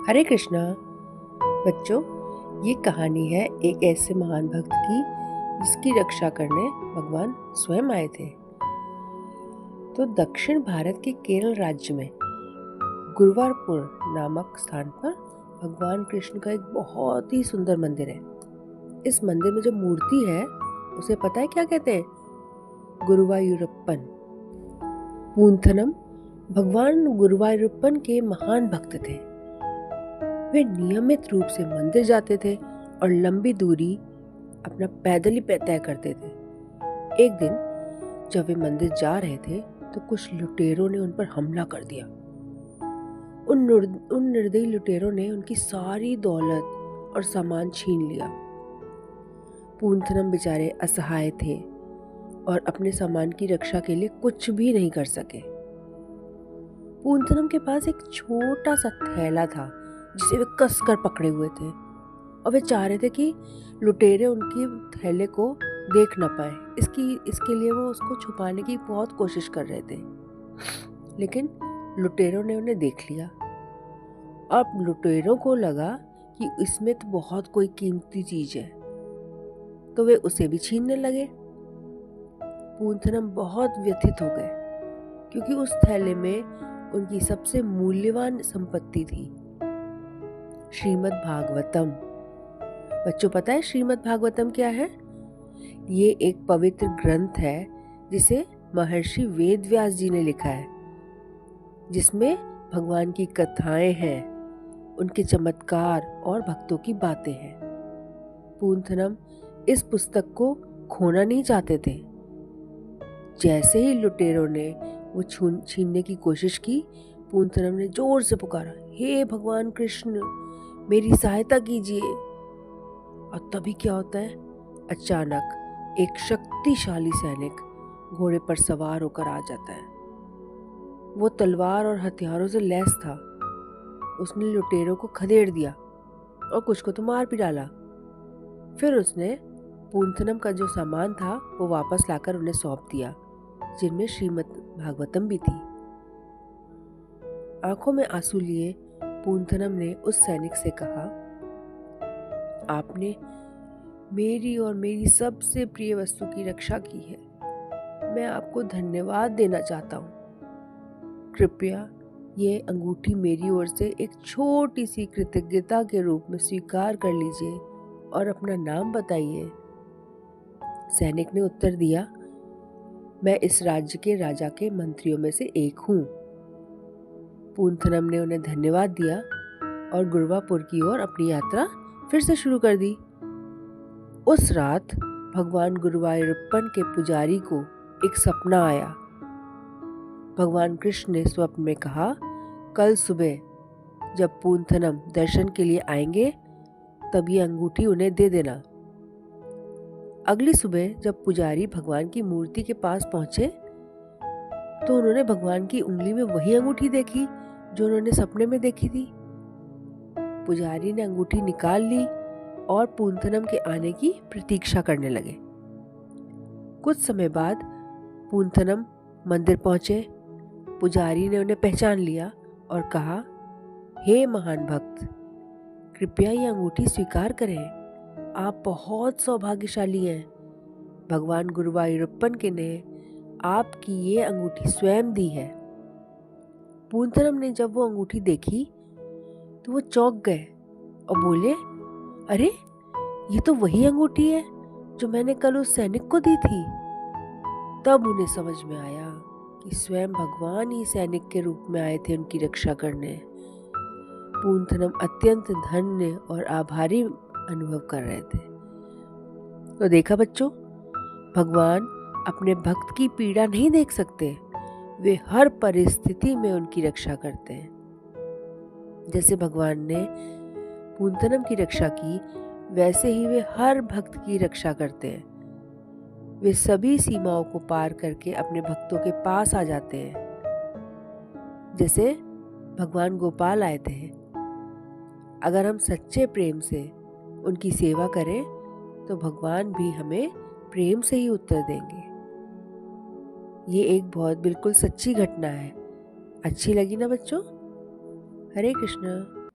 हरे कृष्णा। बच्चों, ये कहानी है एक ऐसे महान भक्त की जिसकी रक्षा करने भगवान स्वयं आए थे। तो दक्षिण भारत के केरल राज्य में गुरुवारपुर नामक स्थान पर भगवान कृष्ण का एक बहुत ही सुंदर मंदिर है। इस मंदिर में जो मूर्ति है उसे पता है क्या कहते हैं? गुरुवायूरप्पन। पूंथनम भगवान गुरुवायूरप्पन के महान भक्त थे। वे नियमित रूप से मंदिर जाते थे और लंबी दूरी अपना पैदल ही तय करते थे। एक दिन जब वे मंदिर जा रहे थे तो कुछ लुटेरों ने उन पर हमला कर दिया। उन निर्दयी लुटेरों ने उनकी सारी दौलत और सामान छीन लिया। पूंथनम बेचारे असहाय थे और अपने सामान की रक्षा के लिए कुछ भी नहीं कर सके। पूंथनम के पास एक छोटा सा थैला था जिसे वे कस कर पकड़े हुए थे और वे चाह रहे थे कि लुटेरे उनकी थैले को देख न पाए। इसके लिए वो उसको छुपाने की बहुत कोशिश कर रहे थे, लेकिन लुटेरों ने उन्हें देख लिया। अब लुटेरों को लगा कि इसमें तो बहुत कोई कीमती चीज है, तो वे उसे भी छीनने लगे। पूंथनम बहुत व्यथित हो गए क्योंकि उस थैले में उनकी सबसे मूल्यवान संपत्ति थी, श्रीमद् भागवतम। बच्चों, पता है श्रीमद् भागवतम क्या है? ये एक पवित्र ग्रंथ है जिसे महर्षि वेदव्यास जी ने लिखा है, जिसमें भगवान की कथाएं हैं, उनके चमत्कार और भक्तों की बातें हैं। पूंथनम इस पुस्तक को खोना नहीं चाहते थे। जैसे ही लुटेरों ने वो छीनने की कोशिश की, पूंथनम ने जोर से पुकारा, हे भगवान कृष्ण, मेरी सहायता कीजिए। और तभी क्या होता है, अचानक एक शक्तिशाली सैनिक घोड़े पर सवार होकर आ जाता है। वो तलवार और हथियारों से लैस था। उसने लुटेरों को खदेड़ दिया और कुछ को तो मार भी डाला। फिर उसने पूंथनम का जो सामान था वो वापस लाकर उन्हें सौंप दिया, जिनमें श्रीमद् भागवतम भी थी। आंखों में आंसू लिए पूंथनम ने उस सैनिक से कहा, आपने मेरी और मेरी सबसे प्रिय वस्तु की रक्षा की है। मैं आपको धन्यवाद देना चाहता हूँ। कृपया ये अंगूठी मेरी ओर से एक छोटी सी कृतज्ञता के रूप में स्वीकार कर लीजिए और अपना नाम बताइए। सैनिक ने उत्तर दिया, मैं इस राज्य के राजा के मंत्रियों में से एक हूँ। पूंथनम ने उन्हें धन्यवाद दिया और गुरुवापुर की ओर अपनी यात्रा फिर से शुरू कर दी। उस रात भगवान गुरुवायूरप्पन के पुजारी को एक सपना आया। भगवान कृष्ण ने स्वप्न में कहा, कल सुबह जब पूंथनम दर्शन के लिए आएंगे तब ये अंगूठी उन्हें दे देना। अगली सुबह जब पुजारी भगवान की मूर्ति के पास पहुंचे तो उन्होंने भगवान की उंगली में वही अंगूठी देखी जो उन्होंने सपने में देखी थी। पुजारी ने अंगूठी निकाल ली और पूंथनम के आने की प्रतीक्षा करने लगे। कुछ समय बाद पूंथनम मंदिर पहुंचे। पुजारी ने उन्हें पहचान लिया और कहा, हे महान भक्त, कृपया ये अंगूठी स्वीकार करें। आप बहुत सौभाग्यशाली हैं। भगवान गुरुवायूरप्पन के ने आपकी ये अंगूठी स्वयं दी है। पूंथनम ने जब वो अंगूठी देखी तो वो चौंक गए और बोले, अरे ये तो वही अंगूठी है जो मैंने कल उस सैनिक को दी थी। तब उन्हें समझ में आया कि स्वयं भगवान ही सैनिक के रूप में आए थे उनकी रक्षा करने। पूंथनम अत्यंत धन्य और आभारी अनुभव कर रहे थे। तो देखा बच्चों, भगवान अपने भक्त की पीड़ा नहीं देख सकते, वे हर परिस्थिति में उनकी रक्षा करते हैं। जैसे भगवान ने पूंथनम की रक्षा की, वैसे ही वे हर भक्त की रक्षा करते हैं। वे सभी सीमाओं को पार करके अपने भक्तों के पास आ जाते हैं। जैसे भगवान गोपाल आए थे। अगर हम सच्चे प्रेम से उनकी सेवा करें तो भगवान भी हमें प्रेम से ही उत्तर देंगे। ये एक बहुत बिल्कुल सच्ची घटना है। अच्छी लगी ना बच्चों? हरे कृष्णा।